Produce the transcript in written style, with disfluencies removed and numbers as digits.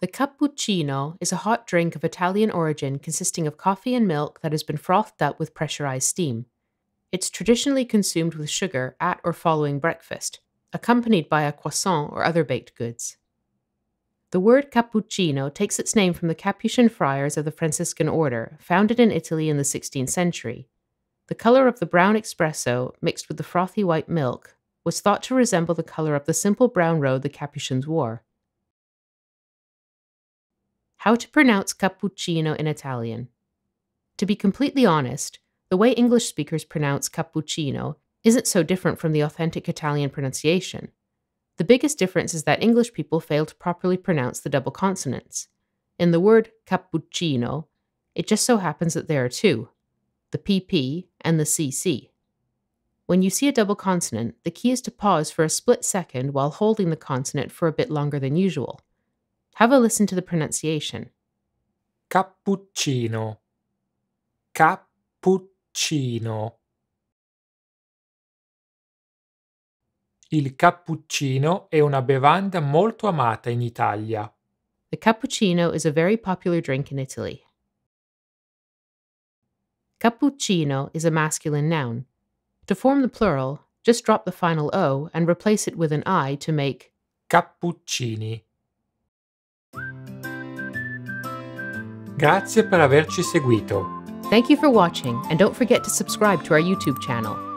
The cappuccino is a hot drink of Italian origin consisting of coffee and milk that has been frothed up with pressurized steam. It's traditionally consumed with sugar at or following breakfast, accompanied by a croissant or other baked goods. The word cappuccino takes its name from the Capuchin friars of the Franciscan order, founded in Italy in the 16th century. The color of the brown espresso, mixed with the frothy white milk, was thought to resemble the color of the simple brown robe the Capuchins wore. How to pronounce cappuccino in Italian. To be completely honest, the way English speakers pronounce cappuccino isn't so different from the authentic Italian pronunciation. The biggest difference is that English people fail to properly pronounce the double consonants. In the word cappuccino, it just so happens that there are two, the PP and the CC. When you see a double consonant, the key is to pause for a split second while holding the consonant for a bit longer than usual. Have a listen to the pronunciation. Cappuccino. Cappuccino. Il cappuccino è una bevanda molto amata in Italia. The cappuccino is a very popular drink in Italy. Cappuccino is a masculine noun. To form the plural, just drop the final O and replace it with an I to make Cappuccini. Grazie per averci seguito. Thank you for watching, and don't forget to subscribe to our YouTube channel.